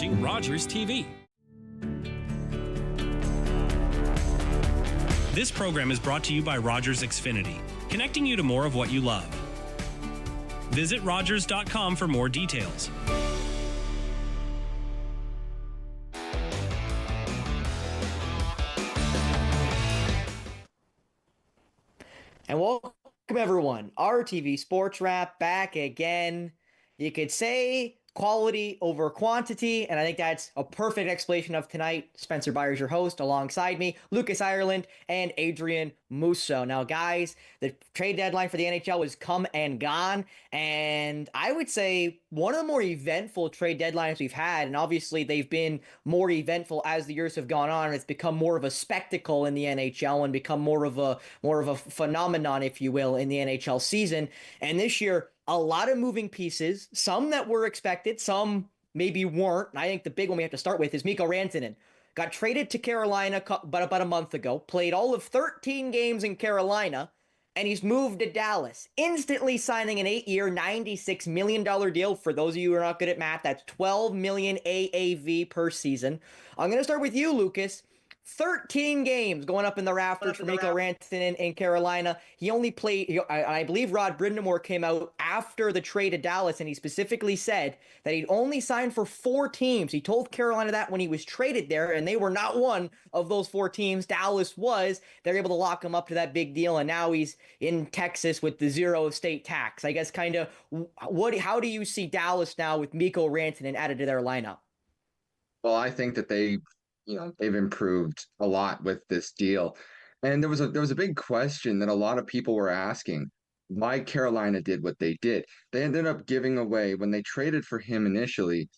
watching Rogers TV. This program is brought to you by Rogers Xfinity, connecting you to more of what you love. Visit Rogers.com for more details. And welcome everyone, RTV Sports Rap back again. You could say quality over quantity, and I think that's a perfect explanation of tonight. Spencer Byers, your host, alongside me, Lucas Ireland and Adrian Musso. Now, guys, the trade deadline for the NHL has come and gone, and I would say one of the more eventful trade deadlines we've had, and obviously they've been more eventful as the years have gone on. It's become more of a spectacle in the NHL and become more of a phenomenon, if you will, in the NHL season. And this year, a lot of moving pieces, some that were expected, some maybe weren't. And I think the big one we have to start with is Mikko Rantanen. Got traded to Carolina about a month ago, played all of 13 games in Carolina, and he's moved to Dallas, instantly signing an 8-year, $96 million deal. For those of you who are not good at math, that's $12 million AAV per season. I'm going to start with you, Lucas. 13 games going up in the rafters for Mikko Rantanen in Carolina. He only played, I believe Rod Brindamore came out after the trade to Dallas, and he specifically said that he'd only signed for 4 teams. He told Carolina that when he was traded there, and they were not one of those 4 teams. Dallas was. They're able to lock him up to that big deal, and now he's in Texas with the 0 state tax. I guess kind of how do you see Dallas now with Mikko Rantanen added to their lineup? Well, I think that they've improved a lot with this deal. And there was a big question that a lot of people were asking why Carolina did what they did. They ended up giving away when they traded for him initially.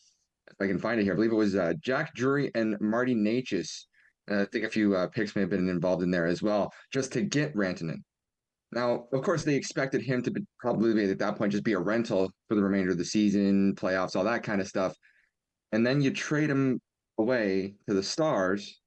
If I can find it here, I believe it was Jack Drury and Marty Necas. I think a few picks may have been involved in there as well, just to get Rantanen. Now, of course, they expected him to probably at that point just be a rental for the remainder of the season, playoffs, all that kind of stuff. And then you trade him away to the Stars.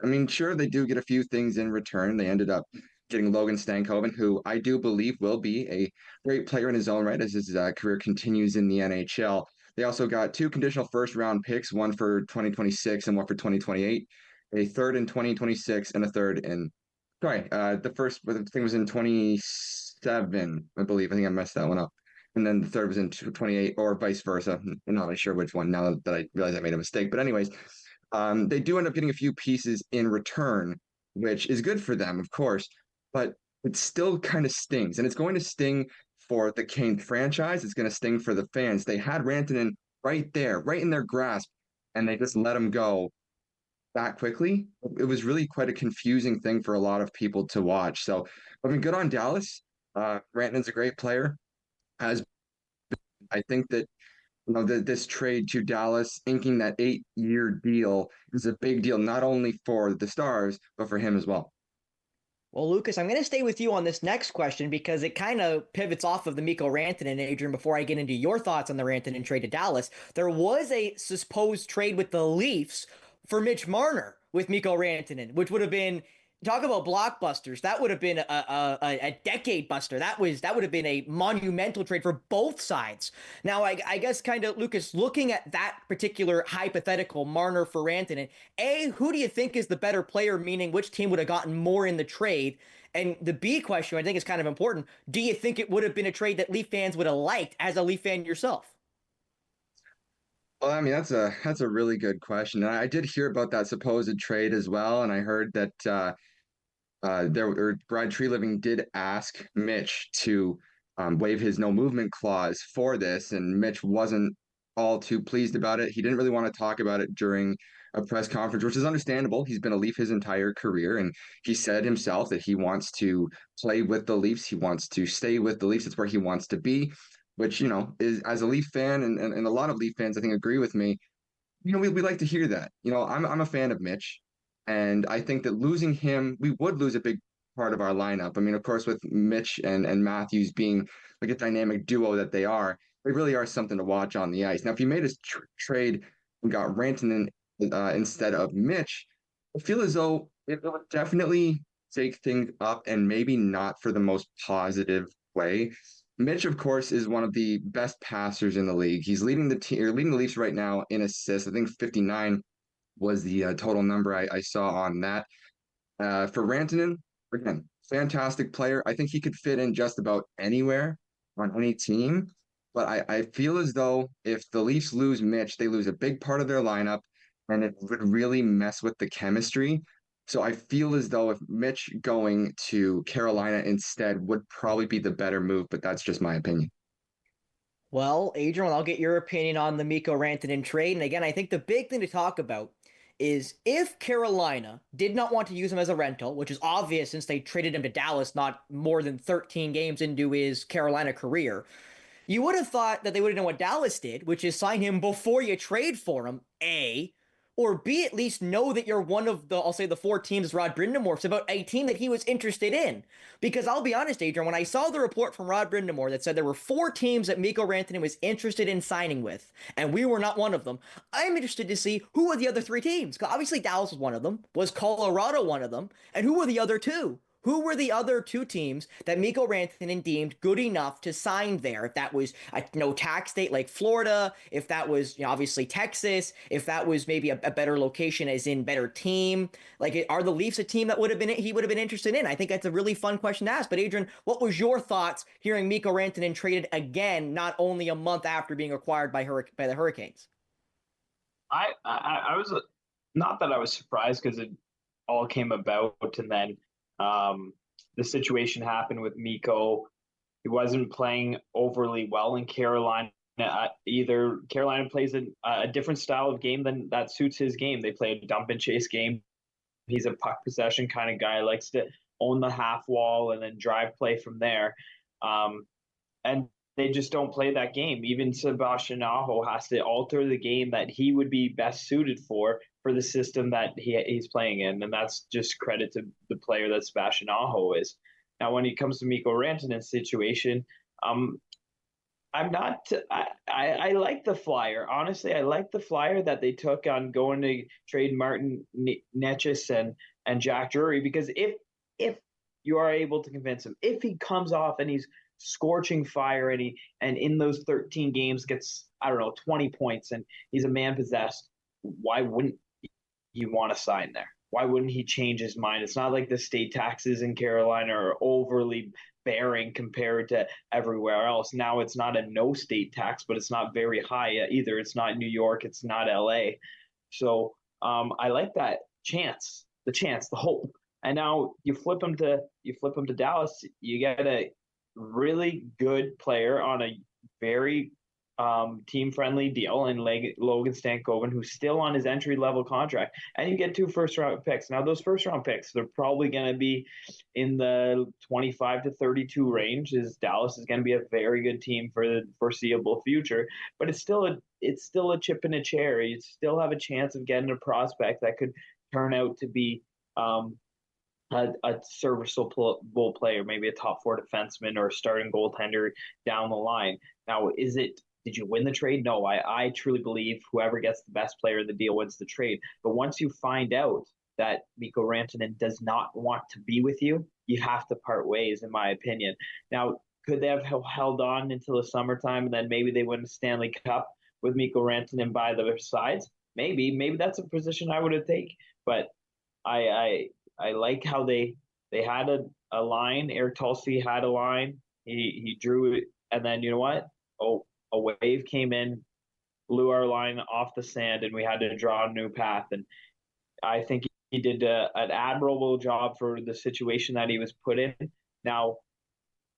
I mean, sure, they do get a few things in return. They ended up getting Logan Stankoven, who I do believe will be a great player in his own right as his career continues in the NHL. They also got 2 conditional first round picks, one for 2026 and one for 2028, a third in 2026 and a third in, sorry, the first thing was in 27, I believe. I think I messed that one up. And then the third was in 28 or vice versa. I'm not really sure which one now that I realize I made a mistake. But anyways, they do end up getting a few pieces in return, which is good for them, of course, but it still kind of stings. And it's going to sting for the Kane franchise. It's going to sting for the fans. They had Rantanen right there, right in their grasp, and they just let him go that quickly. It was really quite a confusing thing for a lot of people to watch. So, I mean, good on Dallas. Rantanen's a great player. As I think that this trade to Dallas, inking that 8-year deal, is a big deal, not only for the Stars, but for him as well. Well, Lucas, I'm going to stay with you on this next question because it kind of pivots off of the Mikko Rantanen, Adrian, before I get into your thoughts on the Rantanen trade to Dallas. There was a supposed trade with the Leafs for Mitch Marner with Mikko Rantanen, which would have been, talk about blockbusters. That would have been a decade buster. That would have been a monumental trade for both sides. Now, I guess kind of, Lucas, looking at that particular hypothetical, Marner for Rantanen, who do you think is the better player, meaning which team would have gotten more in the trade? And the B question, I think, is kind of important. Do you think it would have been a trade that Leaf fans would have liked as a Leaf fan yourself? Well, I mean, that's a really good question. And I did hear about that supposed trade as well, and I heard that Brad Treliving did ask Mitch to waive his no movement clause for this, and Mitch wasn't all too pleased about it. He didn't really want to talk about it during a press conference, which is understandable. He's been a Leaf his entire career, and he said himself that he wants to play with the Leafs. He wants to stay with the Leafs. It's where he wants to be, which, is as a Leaf fan, and a lot of Leaf fans, I think, agree with me. We like to hear that. I'm a fan of Mitch, and I think that losing him, we would lose a big part of our lineup. I mean, of course, with Mitch and Matthews being like a dynamic duo that they really are something to watch on the ice. Now, if you made a trade and got Rantanen instead of Mitch, I feel as though it would definitely take things up, and maybe not for the most positive way. Mitch, of course, is one of the best passers in the league. He's leading the team, or leading the Leafs right now in assists. I think 59 was the total number I saw on that. For Rantanen, again, fantastic player. I think he could fit in just about anywhere on any team. But I feel as though if the Leafs lose Mitch, they lose a big part of their lineup, and it would really mess with the chemistry. So I feel as though if Mitch going to Carolina instead would probably be the better move, but that's just my opinion. Well, Adrian, I'll get your opinion on the Mikko Rantanen trade. And again, I think the big thing to talk about is if Carolina did not want to use him as a rental, which is obvious since they traded him to Dallas not more than 13 games into his Carolina career, you would have thought that they would have done what Dallas did, which is sign him before you trade for him, A, or B, at least know that you're one of the, I'll say the four teams Rod Brind'Amour about a team that he was interested in. Because I'll be honest, Adrian, when I saw the report from Rod Brind'Amour that said there were four teams that Mikko Rantanen was interested in signing with, and we were not one of them, I'm interested to see who were the other three teams. Obviously, Dallas was one of them. Was Colorado one of them? And who were the other two? Who were the other two teams that Mikko Rantanen deemed good enough to sign there? If that was a no tax state like Florida, if that was obviously Texas, if that was maybe a better location as in better team, like are the Leafs a team that he would have been interested in? I think that's a really fun question to ask. But Adrian, what was your thoughts hearing Mikko Rantanen traded again, not only a month after being acquired by the Hurricanes? I was not that I was surprised because it all came about, and then the situation happened with Mikko. He wasn't playing overly well in Carolina. Either Carolina plays a different style of game than that suits his game. They play a dump and chase game. He's a puck possession kind of guy. Likes to own the half wall and then drive play from there. And they just don't play that game. Even Sebastian Aho has to alter the game that he would be best suited for the system that he's playing in. And that's just credit to the player that Sebastian Aho is. Now, when it comes to Mikko Rantanen's situation, I'm not. I like the flyer. Honestly, I like the flyer that they took on going to trade Martin Necas and Jack Drury, because if you are able to convince him, if he comes off and he's scorching fire and in those 13 games gets, I don't know, 20 points and he's a man possessed, why wouldn't you want to sign there? Why wouldn't he change his mind? It's not like the state taxes in Carolina are overly bearing compared to everywhere else. Now it's not a no state tax, but it's not very high either. It's not New York. It's not LA. So I like that the hope. And now you flip him to Dallas. You get a really good player on a very team-friendly deal in Logan Stankoven, who's still on his entry-level contract, and you get 2 first-round picks. Now, those first-round picks, they're probably going to be in the 25 to 32 range, as Dallas is going to be a very good team for the foreseeable future. But it's still a chip in a chair. You still have a chance of getting a prospect that could turn out to be a serviceable player, maybe a top 4 defenseman or a starting goaltender down the line. Now, did you win the trade? No, I truly believe whoever gets the best player in the deal wins the trade. But once you find out that Mikko Rantanen does not want to be with you, you have to part ways, in my opinion. Now, could they have held on until the summertime and then maybe they win the Stanley Cup with Mikko Rantanen by their sides? Maybe that's a position I would have taken. But I like how they had a line. Eric Tulsi had a line. He drew it, and then you know what? A wave came in, blew our line off the sand, and we had to draw a new path. And I think he did an admirable job for the situation that he was put in. Now,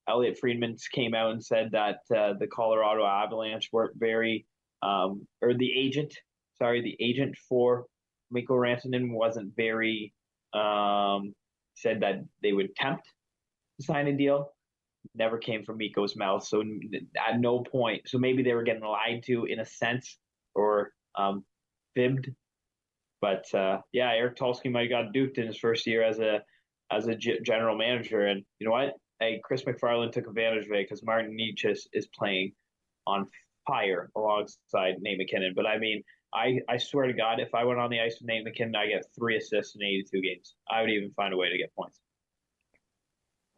Elliot Friedman came out and said that the Colorado Avalanche weren't very, or the agent for Mikko Rantanen wasn't very, said that they would attempt to sign a deal. Never came from Mikko's mouth. So at no point, so maybe they were getting lied to in a sense or fibbed. But yeah, Eric Tulsky might have got duped in his first year as a general manager. And you know what? Hey, Chris McFarland took advantage of it because Martin Necas is playing on fire alongside Nate McKinnon. But I mean, I swear to God, if I went on the ice with Nate McKinnon, I get 3 assists in 82 games. I would even find a way to get points.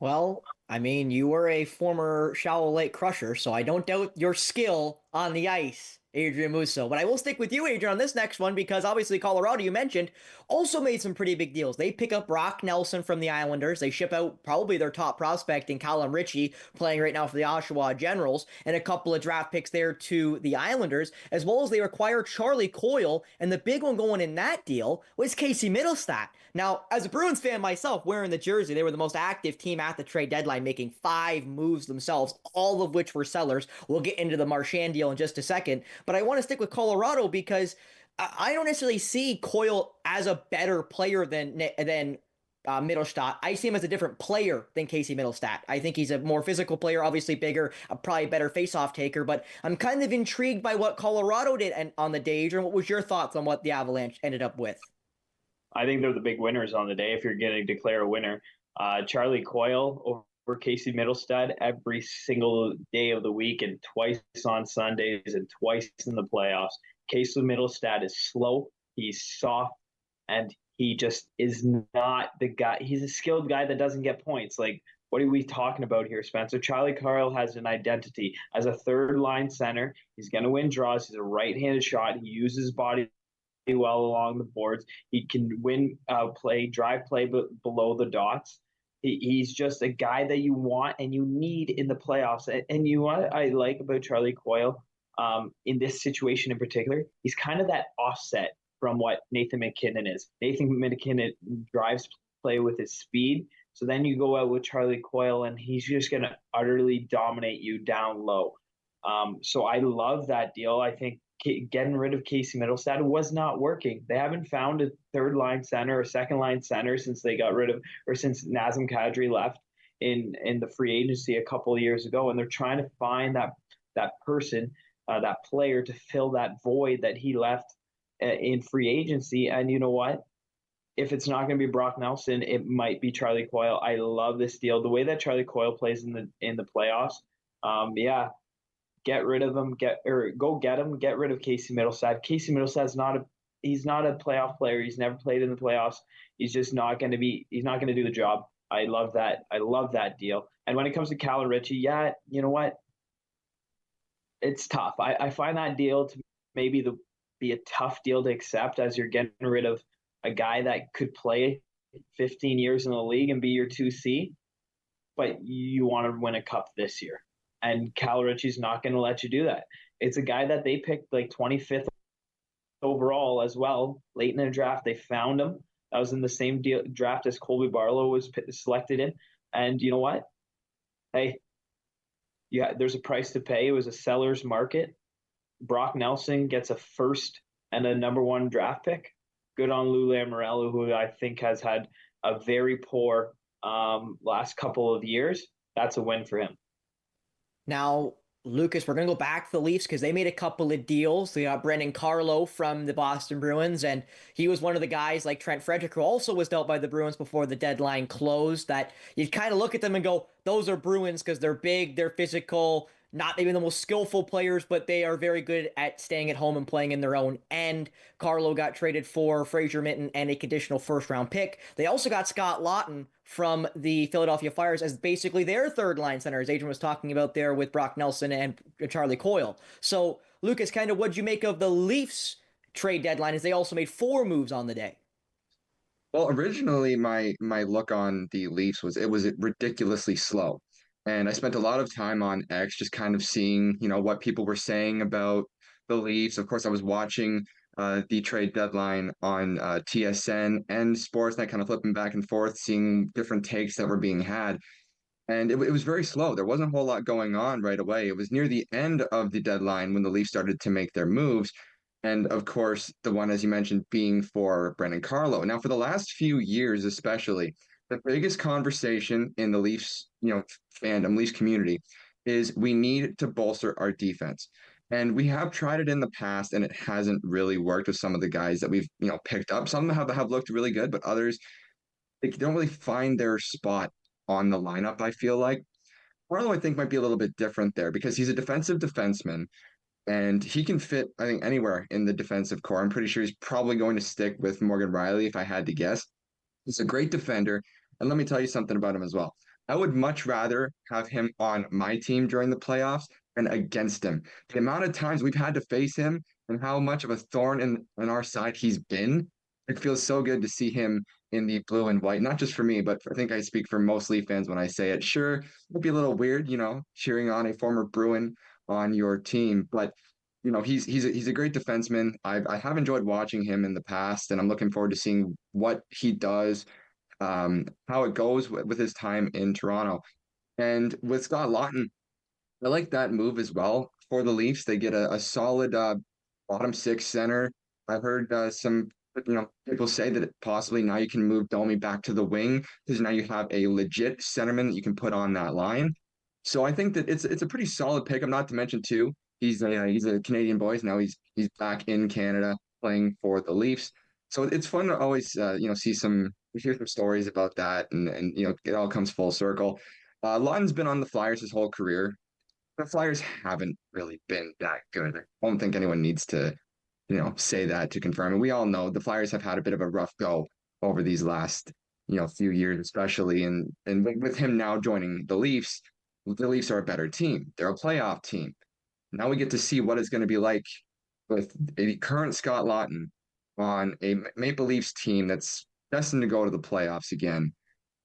Well, I mean, you were a former Shallow Lake Crusher, so I don't doubt your skill on the ice, Adrian Musso. But I will stick with you, Adrian, on this next one because obviously Colorado, you mentioned, also made some pretty big deals. They pick up Brock Nelson from the Islanders. They ship out probably their top prospect in Callum Ritchie, playing right now for the Oshawa Generals, and a couple of draft picks there to the Islanders, as well as they acquire Charlie Coyle. And the big one going in that deal was Casey Middlestat. Now, as a Bruins fan myself, wearing the jersey, they were the most active team at the trade deadline, making 5 moves themselves, all of which were sellers. We'll get into the Marchand deal in just a second, but I want to stick with Colorado because I don't necessarily see Coyle as a better player than Middlestat. I see him as a different player than Casey Middlestat. I think he's a more physical player, obviously bigger, probably a better faceoff taker, but I'm kind of intrigued by what Colorado did on the day. Adrian, what was your thoughts on what the Avalanche ended up with? I think they're the big winners on the day if you're going to declare a winner. Charlie Coyle over Casey Middlestat every single day of the week and twice on Sundays and twice in the playoffs. Casey Middlestat is slow, he's soft, and he just is not the guy. He's a skilled guy that doesn't get points. Like, what are we talking about here, Spencer? Charlie Coyle has an identity as a third line center. He's going to win draws. He's a right-handed shot. He uses his body well along the boards. He can win drive play below the dots. He's just a guy that you want and you need in the playoffs. And you know what I like about Charlie Coyle in this situation in particular? He's kind of that offset from what Nathan MacKinnon is. Nathan MacKinnon drives play with his speed. So then you go out with Charlie Coyle and he's just going to utterly dominate you down low. So I love that deal. I think getting rid of Casey Middlestat was not working. They haven't found a third line center or second line center since they got rid of, or since Nazem Kadri left in the free agency a couple of years ago, and they're trying to find that person, that player to fill that void that he left in free agency. And you know what? If it's not going to be Brock Nelson, it might be Charlie Coyle. I love this deal. The way that Charlie Coyle plays in the playoffs, yeah. Get rid of him. Go get him. Get rid of Casey Middlestat. Casey Middlestat's he's not a playoff player. He's never played in the playoffs. He's just not going to be. He's not going to do the job. I love that. I love that deal. And when it comes to Callum Ritchie, yeah, you know what? It's tough. I find that deal to maybe be a tough deal to accept, as you're getting rid of a guy that could play 15 years in the league and be your 2C, but you want to win a cup this year. And Cal Ritchie's not going to let you do that. It's a guy that they picked like 25th overall as well. Late in the draft, they found him. That was in the same draft as Colby Barlow was selected in. And you know what? Hey, yeah, there's a price to pay. It was a seller's market. Brock Nelson gets a first and a number 1 draft pick. Good on Lou Lamoriello, who I think has had a very poor last couple of years. That's a win for him. Now, Lucas, we're going to go back to the Leafs because they made a couple of deals. They got Brendan Carlo from the Boston Bruins, and he was one of the guys like Trent Frederick, who also was dealt by the Bruins before the deadline closed, that you'd kind of look at them and go, those are Bruins because they're big, they're physical, not maybe the most skillful players, but they are very good at staying at home and playing in their own end. Carlo got traded for Fraser Minton and a conditional first-round pick. They also got Scott Laughton from the Philadelphia Flyers as basically their third-line center, as Adrian was talking about there with Brock Nelson and Charlie Coyle. So, Lucas, kind of what'd you make of the Leafs trade deadline, as they also made 4 moves on the day? Well, originally my look on the Leafs was it was ridiculously slow. And I spent a lot of time on X just kind of seeing, what people were saying about the Leafs. Of course, I was watching the trade deadline on TSN and Sportsnet, kind of flipping back and forth, seeing different takes that were being had. And it was very slow. There wasn't a whole lot going on right away. It was near the end of the deadline when the Leafs started to make their moves. And of course, the one, as you mentioned, being for Brendan Carlo. Now, for the last few years, especially, the biggest conversation in the Leafs, fandom, Leafs community, is we need to bolster our defense. And we have tried it in the past, and it hasn't really worked with some of the guys that we've, picked up. Some have looked really good, but others, they don't really find their spot on the lineup, I feel like. Carlo, I think, might be a little bit different there because he's a defensive defenseman. And he can fit, I think, anywhere in the defensive core. I'm pretty sure he's probably going to stick with Morgan Riley if I had to guess. He's a great defender. And let me tell you something about him as well. I would much rather have him on my team during the playoffs and against him. The amount of times we've had to face him and how much of a thorn in our side he's been, it feels so good to see him in the blue and white. Not just for me, but I think I speak for most Leaf fans when I say it. Sure, it'd be a little weird, cheering on a former Bruin on your team, but he's a great defenseman. I have enjoyed watching him in the past, and I'm looking forward to seeing what he does, how it goes with his time in Toronto. And with Scott Lawton, I like that move as well for the Leafs. They get a solid bottom six center. I've heard some people say that possibly now you can move Domi back to the wing because now you have a legit centerman that you can put on that line. So I think that it's a pretty solid pick. I'm not to mention too, he's a Canadian boy. Now he's back in Canada playing for the Leafs. So it's fun to always hear some stories about that, and it all comes full circle. Lawton's been on the Flyers his whole career. The Flyers haven't really been that good. I don't think anyone needs to, say that to confirm. And we all know the Flyers have had a bit of a rough go over these last, few years, especially. And with him now joining the Leafs are a better team. They're a playoff team. Now we get to see what it's going to be like with a current Scott Lawton on a Maple Leafs team that's destined to go to the playoffs again.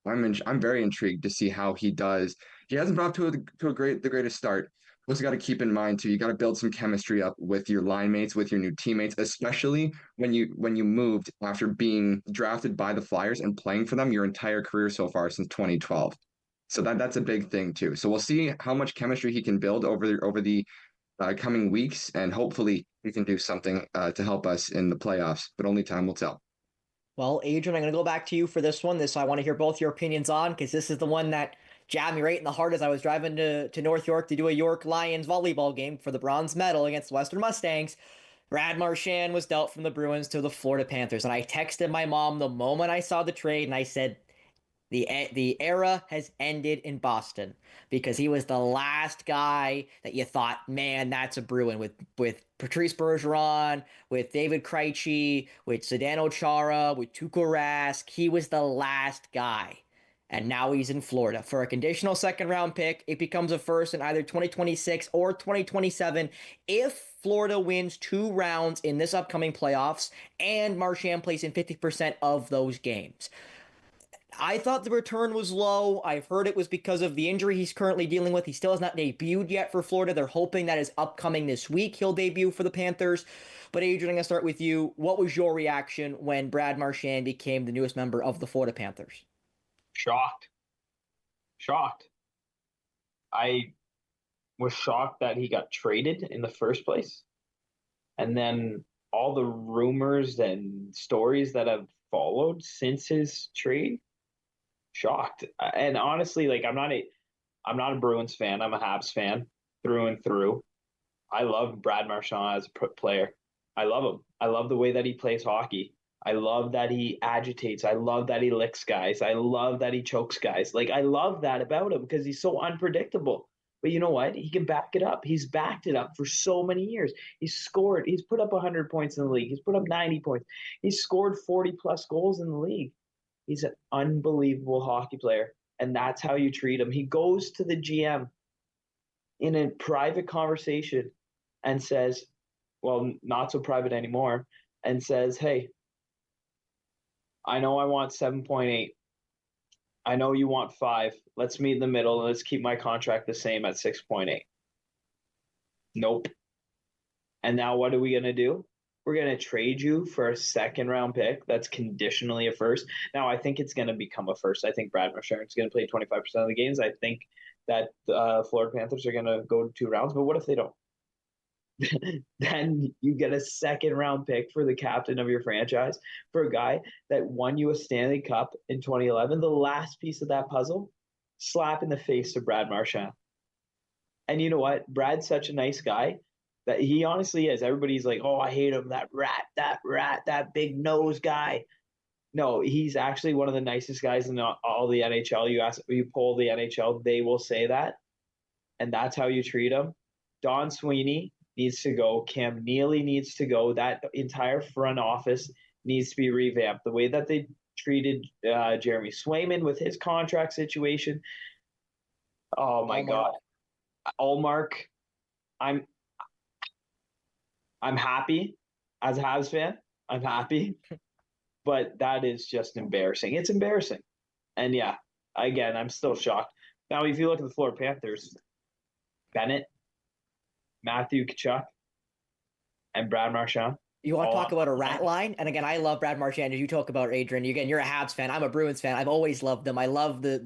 I'm very intrigued to see how he does. He hasn't brought to the greatest start. Also got to keep in mind too, you got to build some chemistry up with your line mates, with your new teammates, especially when you moved after being drafted by the Flyers and playing for them your entire career so far since 2012. So that's a big thing too. So we'll see how much chemistry he can build over the coming weeks, and hopefully he can do something to help us in the playoffs. But only time will tell. Well, Adrian, I'm going to go back to you for this one. I want to hear both your opinions on, because this is the one that jabbed me right in the heart as I was driving to North York to do a York Lions volleyball game for the bronze medal against the Western Mustangs. Brad Marchand was dealt from the Bruins to the Florida Panthers, and I texted my mom the moment I saw the trade, and I said, the era has ended in Boston, because he was the last guy that you thought, man, that's a Bruin, with Patrice Bergeron, with David Krejci, with Zdeno Chara, with Tuukka Rask. He was the last guy. And now he's in Florida for a conditional second round pick. It becomes a first in either 2026 or 2027 if Florida wins 2 rounds in this upcoming playoffs and Marchand plays in 50% of those games. I thought the return was low. I've heard it was because of the injury he's currently dealing with. He still has not debuted yet for Florida. They're hoping that is upcoming this week he'll debut for the Panthers. But Adrian, I'm going to start with you. What was your reaction when Brad Marchand became the newest member of the Florida Panthers? Shocked. I was shocked that he got traded in the first place. And then all the rumors and stories that have followed since his trade, shocked. And honestly, like, I'm not a Bruins fan. I'm a Habs fan through and through. I love Brad Marchand as a player. I love him. I love the way that he plays hockey. I love that he agitates. I love that he licks guys. I love that he chokes guys. Like, I love that about him because he's so unpredictable. But you know what? He can back it up. He's backed it up for so many years. He's scored. He's put up 100 points in the league. He's put up 90 points. He's scored 40-plus goals in the league. He's an unbelievable hockey player, and that's how you treat him. He goes to the GM in a private conversation and says, well, not so private anymore, and says, hey, I know I want 7.8. I know you want 5. Let's meet in the middle, and let's keep my contract the same at 6.8. Nope. And now what are we going to do? We're going to trade you for a second-round pick that's conditionally a first. Now, I think it's going to become a first. I think Brad Marchand is going to play 25% of the games. I think that Florida Panthers are going to go to 2 rounds. But what if they don't? Then you get a second-round pick for the captain of your franchise, for a guy that won you a Stanley Cup in 2011. The last piece of that puzzle, slap in the face to Brad Marchand. And you know what? Brad's such a nice guy that he honestly is. Everybody's like, oh, I hate him, that rat, that big nose guy. No, he's actually one of the nicest guys in all the NHL. You poll the NHL, they will say that. And that's how you treat him. Don Sweeney needs to go. Cam Neely needs to go. That entire front office needs to be revamped. The way that they treated Jeremy Swayman with his contract situation, Oh my Allmark. God. Allmark, I'm I'm happy as a Habs fan. I'm happy, but that is just embarrassing. It's embarrassing. And yeah, again, I'm still shocked. Now, if you look at the Florida Panthers, Bennett, Matthew Tkachuk, and Brad Marchand, You want to all talk on about a one rat line. line? And again, I love Brad Marchand. As you talk about Adrian, again, you're a Habs fan. I'm a Bruins fan. I've always loved him. I love the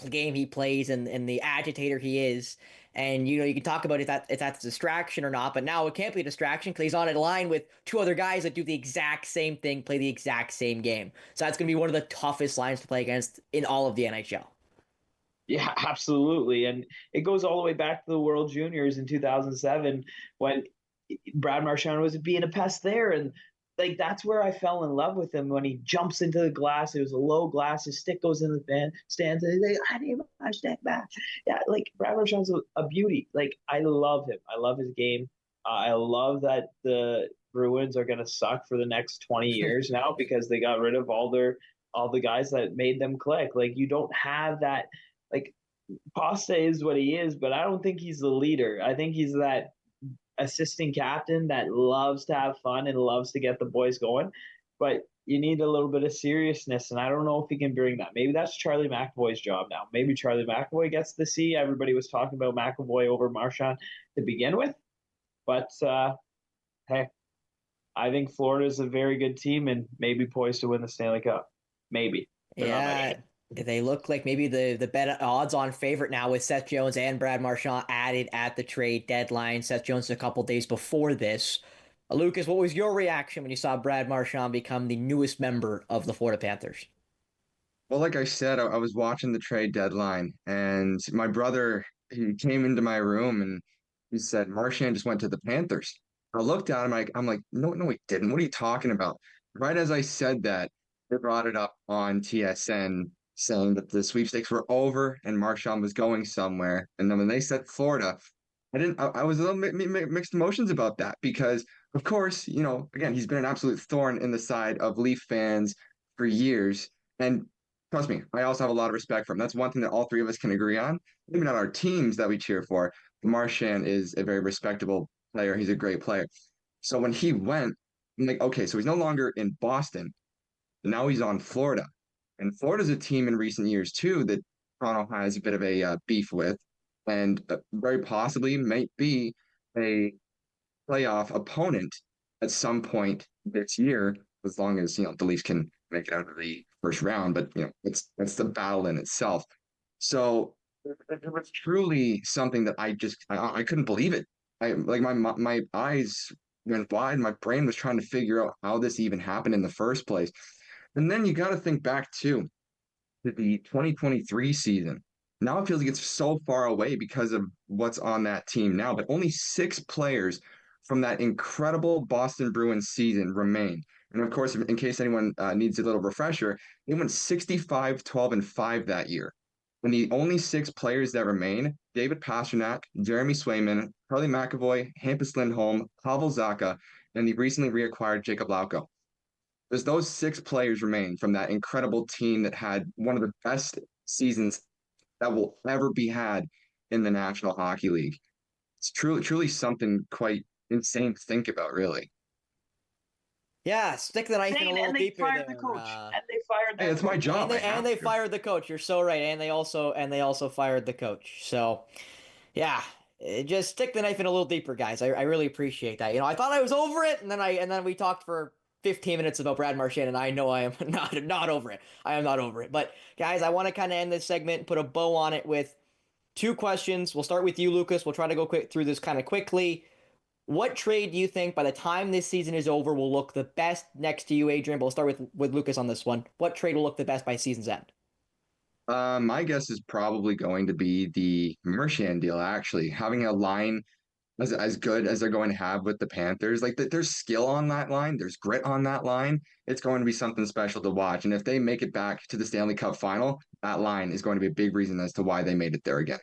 game he plays and the agitator he is. And you can talk about if that's a distraction or not. But now it can't be a distraction because he's on a line with two other guys that do the exact same thing, play the exact same game. So that's going to be one of the toughest lines to play against in all of the NHL. Yeah, absolutely. And it goes all the way back to the World Juniors in 2007 when Brad Marchand was being a pest there. And like that's where I fell in love with him when he jumps into the glass. It was a low glass. His stick goes in the stands. And he's like, I need my stick back. Yeah, like Brad Marchand's a beauty. Like I love him. I love his game. I love that the Bruins are going to suck for the next 20 years now because they got rid of all the guys that made them click. Like you don't have that. Like Pasta is what he is, but I don't think he's the leader. I think he's that assistant captain that loves to have fun and loves to get the boys going. But you need a little bit of seriousness, and I don't know if he can bring that. Maybe that's Charlie McAvoy's job now. Maybe Charlie McAvoy gets the C. Everybody was talking about McAvoy over Marchand to begin with, but hey, I think Florida is a very good team and maybe poised to win the Stanley Cup. Maybe they're not my Yeah, they look like maybe the better odds-on favorite now with Seth Jones and Brad Marchand added at the trade deadline. Seth Jones a couple days before this. Lucas, what was your reaction when you saw Brad Marchand become the newest member of the Florida Panthers? Well, like I said, I was watching the trade deadline, and my brother, he came into my room and he said, Marchand just went to the Panthers. I looked at him, I'm like, no, no, he didn't. What are you talking about? Right as I said that, they brought it up on TSN saying that the sweepstakes were over and Marchand was going somewhere. And then when they said Florida, I was a little mixed emotions about that because, of course, again, he's been an absolute thorn in the side of Leaf fans for years. And trust me, I also have a lot of respect for him. That's one thing that all three of us can agree on. Maybe not our teams that we cheer for. Marchand is a very respectable player. He's a great player. So when he went, I'm like, okay, so he's no longer in Boston. Now he's on Florida. And Florida's a team in recent years, too, that Toronto has a bit of a beef with and very possibly might be a playoff opponent at some point this year, as long as the Leafs can make it out of the first round. But that's the battle in itself. So it was truly something that I couldn't believe it. I like my eyes went wide. My brain was trying to figure out how this even happened in the first place. And then you got to think back too to the 2023 season. Now it feels like it's so far away because of what's on that team now, but only six players from that incredible Boston Bruins season remain. And of course, in case anyone needs a little refresher, they went 65, 12, and 5 that year. And the only six players that remain, David Pastrnak, Jeremy Swayman, Charlie McAvoy, Hampus Lindholm, Pavel Zacha, and the recently reacquired Jacob Lauko. There's those six players remain from that incredible team that had one of the best seasons that will ever be had in the National Hockey League. It's truly something quite insane to think about, really. Yeah, stick the knife in a little and they deeper fired there. the coach. And they fired Hey, that it's my coach. job. And they fired the coach. You're so right. And they also fired the coach. So yeah, just stick the knife in a little deeper, guys. I really appreciate that. I thought I was over it, and then we talked for 15 minutes about Brad Marchand, and I know I am not over it. I am not over it. But guys, I want to kind of end this segment and put a bow on it with two questions. We'll start with you, Lucas. We'll try to go through this kind of quickly. What trade do you think by the time this season is over will look the best next to you, Adrian? But we'll start with Lucas on this one. What trade will look the best by season's end? My guess is probably going to be the Marchand deal, actually. Having a line as good as they're going to have with the Panthers. Like there's skill on that line, there's grit on that line. It's going to be something special to watch. And if they make it back to the Stanley Cup final, that line is going to be a big reason as to why they made it there again.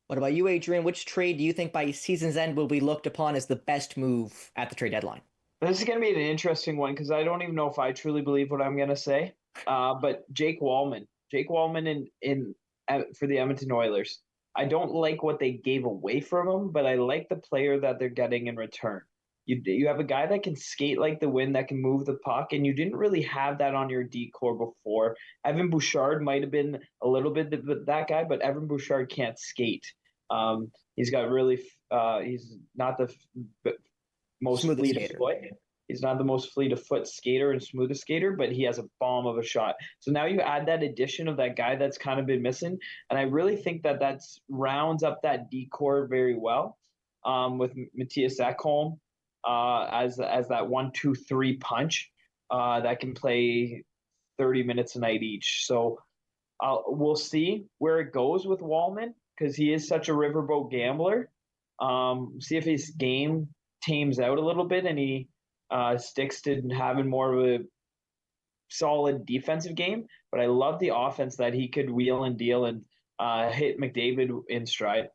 What about you, Adrian? Which trade do you think by season's end will be looked upon as the best move at the trade deadline? This is going to be an interesting one because I don't even know if I truly believe what I'm going to say. But Jake Wallman in for the Edmonton Oilers. I don't like what they gave away from him, but I like the player that they're getting in return. You have a guy that can skate like the wind, that can move the puck, and you didn't really have that on your D-core before. Evan Bouchard might have been a little bit that guy, but Evan Bouchard can't skate. He's got really he's not the most fleet of foot. He's not the most fleet of foot skater and smoothest skater, but he has a bomb of a shot. So now you add that addition of that guy that's kind of been missing, and I really think that that's rounds up that D-core very well with Matthias Ekholm as that 1-2-3 punch that can play 30 minutes a night each. So we'll see where it goes with Wallman because he is such a riverboat gambler. See if his game tames out a little bit and he sticks to having more of a solid defensive game. But I love the offense that he could wheel and deal and hit McDavid in stride.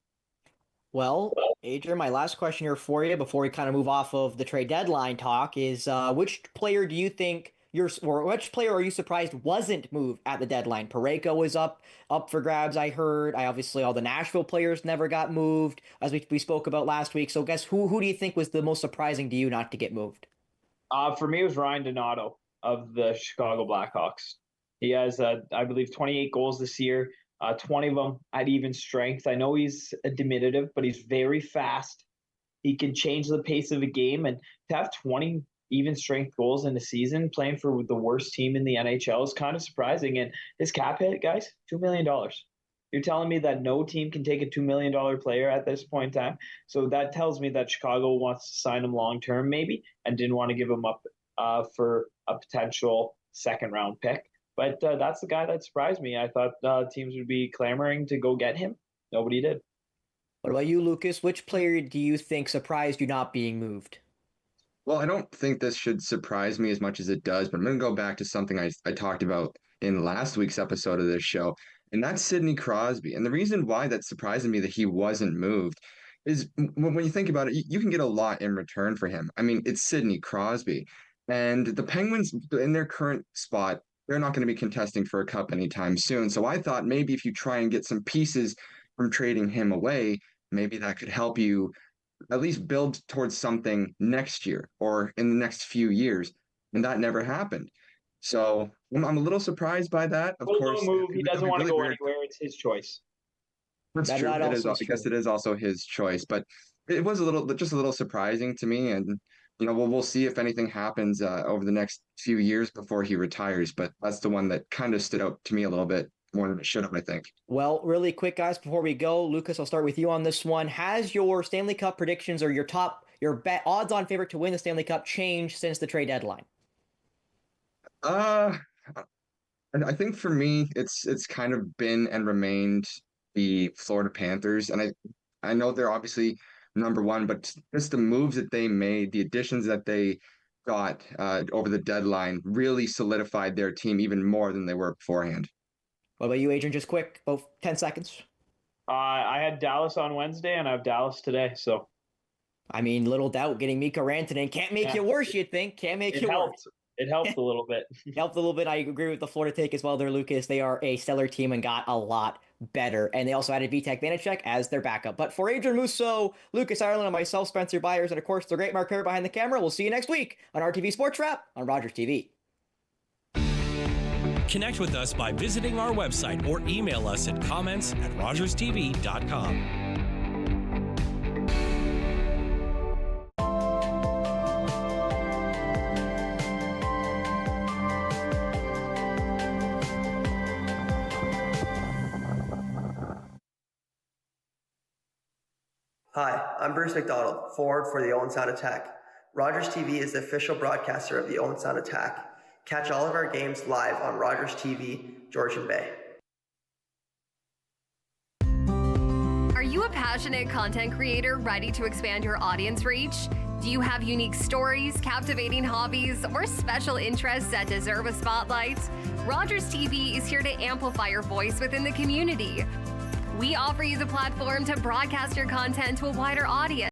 Well, Adrian, my last question here for you before we kind of move off of the trade deadline talk is which player do you think which player are you surprised wasn't moved at the deadline? Parayko was up for grabs, I heard. Obviously all the Nashville players never got moved, as we spoke about last week. So guess who do you think was the most surprising to you not to get moved? For me, it was Ryan Donato of the Chicago Blackhawks. He has, I believe, 28 goals this year. 20 of them at even strength. I know he's a diminutive, but he's very fast. He can change the pace of a game, and to have 20 even strength goals in a season playing for the worst team in the NHL is kind of surprising. And his cap hit, guys, $2 million. You're telling me that no team can take a $2 million player at this point in time? So that tells me that Chicago wants to sign him long-term maybe and didn't want to give him up for a potential second-round pick. But that's the guy that surprised me. I thought teams would be clamoring to go get him. Nobody did. What about you, Lucas? Which player do you think surprised you not being moved? Well, I don't think this should surprise me as much as it does, but I'm going to go back to something I talked about in last week's episode of this show, and that's Sidney Crosby. And the reason why that surprised me that he wasn't moved is when you think about it, you can get a lot in return for him. I mean, it's Sidney Crosby. And the Penguins, in their current spot, they're not going to be contesting for a cup anytime soon. So I thought maybe if you try and get some pieces from trading him away, maybe that could help you at least build towards something next year or in the next few years. And that never happened. So I'm a little surprised by that. Of course, move. He doesn't want to go anywhere. It's his choice. That's true. It is, I guess it is also his choice, but it was just a little surprising to me. And we'll see if anything happens over the next few years before he retires. But that's the one that kind of stood out to me a little bit more than it should have, I think. Well, really quick, guys, before we go, Lucas, I'll start with you on this one. Has your Stanley Cup predictions or your bet odds-on favorite to win the Stanley Cup changed since the trade deadline? I think for me, it's kind of been and remained the Florida Panthers, and I know they're obviously number one, but just the moves that they made, the additions that they got over the deadline really solidified their team even more than they were beforehand. What about you, Adrian? Just quick, 10 seconds. I had Dallas on Wednesday, and I have Dallas today. So, I mean, little doubt getting Mikko Rantanen can't make you worse, you'd think. Can't make you worse. It helped a little bit. Helped a little bit. I agree with the Florida take as well there, Lucas. They are a stellar team and got a lot better. And they also added Vitek Vanacek as their backup. But for Adrian Musso, Lucas Ireland, and myself, Spencer Byers, and of course, the great Mark Perry behind the camera, we'll see you next week on RTV Sports Rap on Rogers TV. Connect with us by visiting our website or email us at comments@rogerstv.com. Hi, I'm Bruce McDonald, forward for the Owen Sound Attack. Rogers TV is the official broadcaster of the Owen Sound Attack. Catch all of our games live on Rogers TV, Georgian Bay. Are you a passionate content creator ready to expand your audience reach? Do you have unique stories, captivating hobbies, or special interests that deserve a spotlight? Rogers TV is here to amplify your voice within the community. We offer you the platform to broadcast your content to a wider audience.